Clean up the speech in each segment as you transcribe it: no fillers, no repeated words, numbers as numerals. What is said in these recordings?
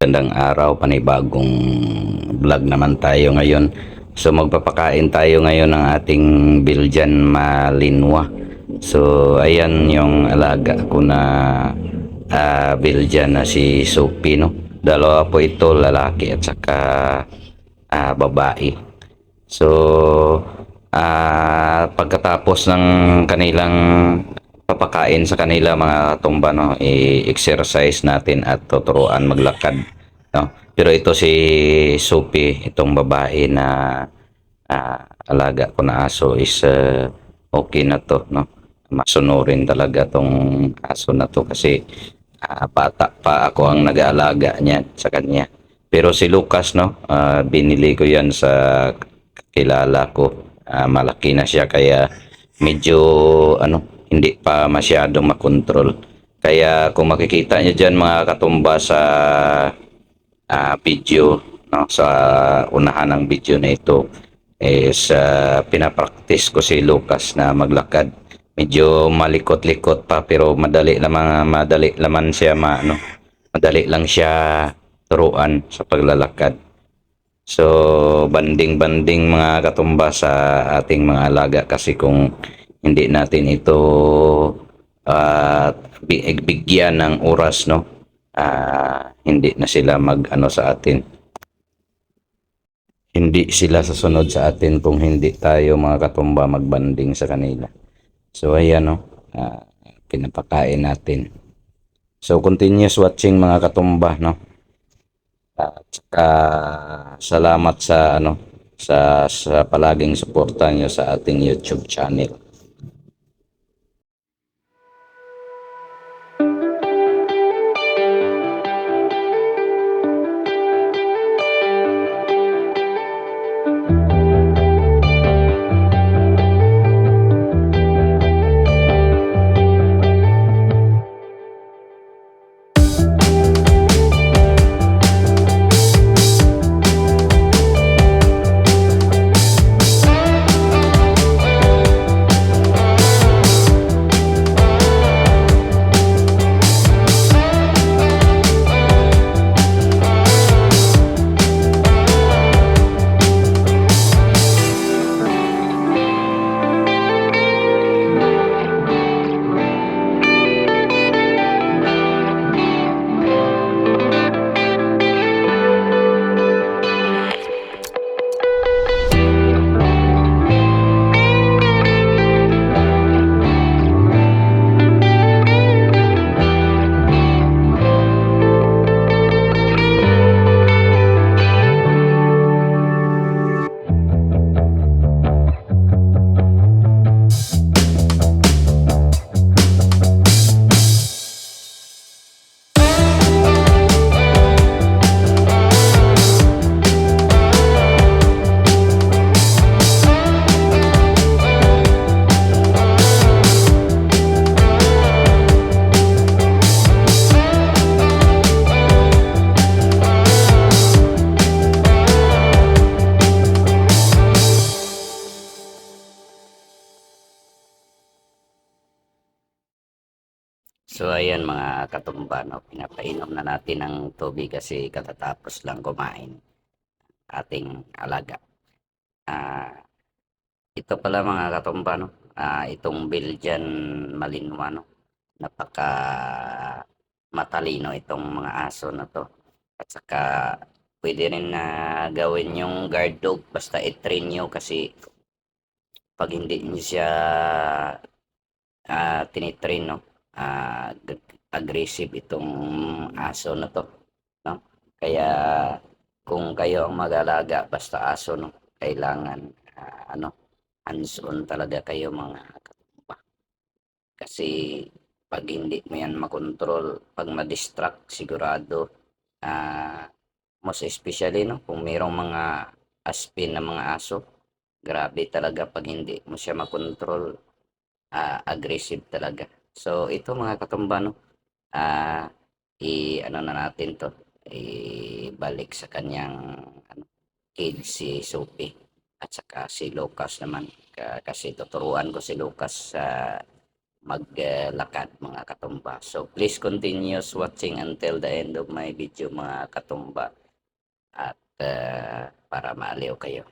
Gandang araw, panibagong vlog naman tayo ngayon. So magpapakain tayo ngayon ng ating Belgian Malinois. So ayan yung alaga ko na Belgian na si Sophie, no? Dalawa po ito, lalaki at saka babae. So pagkatapos ng kanilang papakain sa kanila mga katumba, no, i-exercise natin at tuturuan maglakad, no. Pero ito si Sophie, itong babae na alaga ko na aso is okay na to, no. Masunurin talaga tong aso na to kasi bata pa ako ang nag-aalaga niya sa kanya. Pero si Lucas, no, binili ko yan sa kilala ko. Malaki na siya kaya medyo hindi pa masyadong makontrol. Kaya kung makikita niyo diyan mga katumba sa video, no, sa unahan ng video na ito is pinapractice ko si Lucas na maglakad. Medyo malikot-likot pa pero madali naman siya madali lang siya turuan sa paglalakad. So banding-banding mga katumba sa ating mga alaga kasi kung hindi natin ito bigyan ng oras, no, hindi na sila sa atin, hindi sila sasunod sa atin kung hindi tayo mga katumba magbanding sa kanila. So ayan, no, pinapakain natin. So continuous watching mga katumba, no. At saka salamat sa palaging suporta nyo sa ating YouTube channel. So ayan mga katumba, no, pinapainom na natin ng tubig kasi katatapos lang kumain ating alaga. Ito pala mga katumba, no, itong Belgian Malinois, no, napaka matalino itong mga aso na to. At saka pwede rin na gawin yung guard dog basta i-train nyo kasi pag hindi nyo siya tinitrain, no, aggressive itong aso na to, no. Kaya kung kayo ang mag-alaga basta aso, no, kailangan hands-on talaga kayo mga katumba. Kasi pag hindi mo yan makontrol, pag ma-distract, sigurado most especially, no, kung mayroong mga aspin na mga aso, grabe talaga pag hindi mo siya makontrol, aggressive talaga. So ito mga katumba, no, na natin to, ibalik sa kanyang cage si Sophie at saka si Lucas naman, kasi tuturuan ko si Lucas sa maglakad mga katumba. So please continuous watching until the end of my video mga katumba at para maaliw kayo.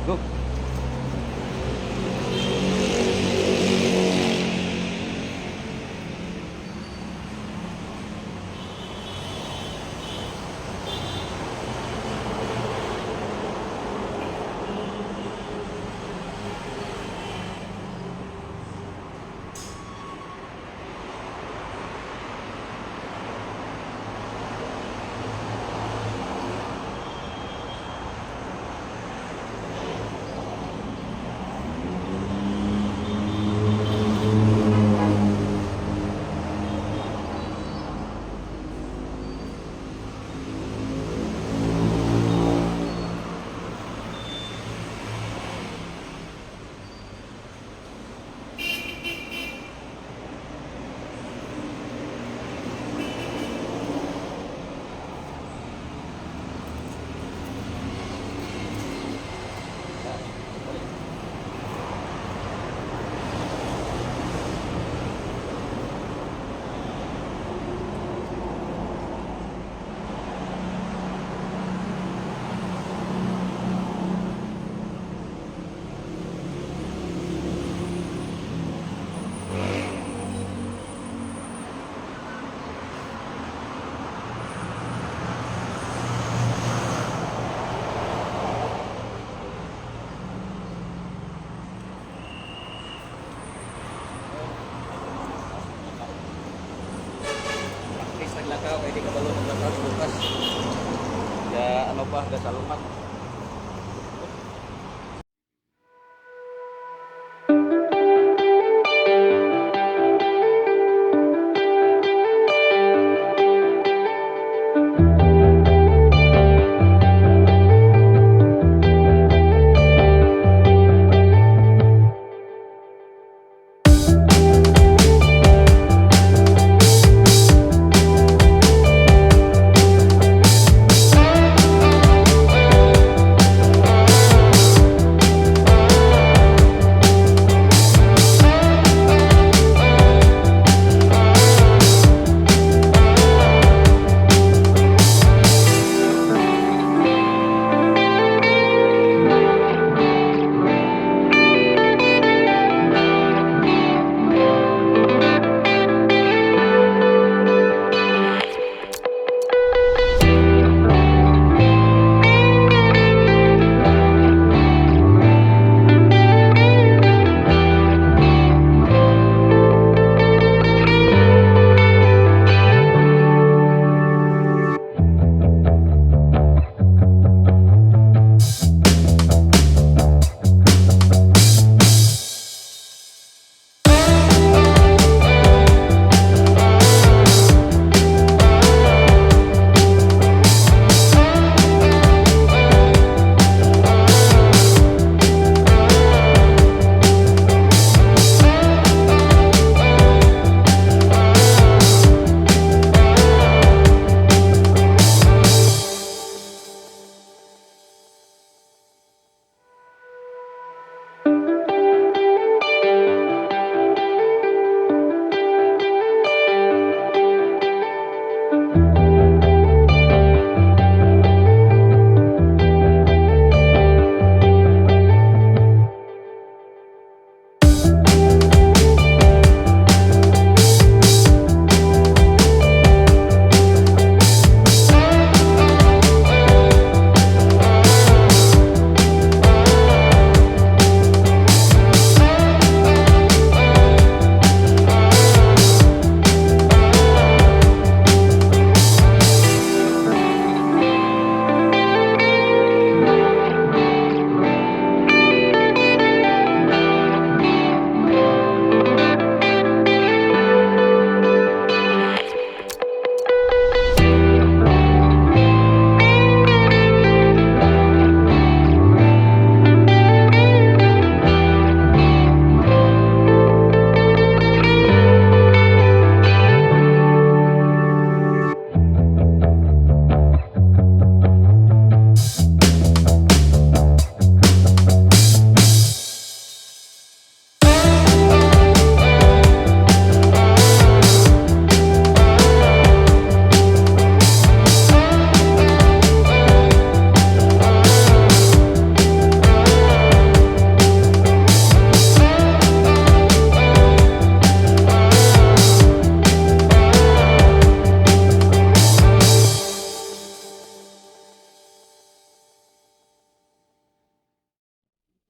Go! Please naglakaw, kaya di ka balo naglakaw bukas. Ya ano pa, gasalmat.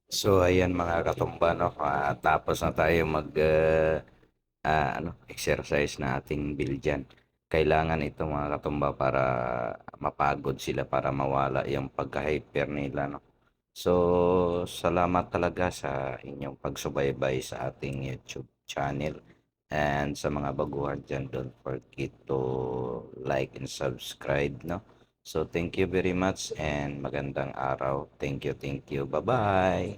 So ayan mga katumba, no, tapos na tayo mag exercise na ating biljan. Kailangan ito mga katumba para mapagod sila, para mawala yung pagka-hyper nila, no. So salamat talaga sa inyong pagsubaybay sa ating YouTube channel. And sa mga baguhan dyan, don't forget to like and subscribe, no. So thank you very much and magandang araw. Thank you, thank you. Bye-bye.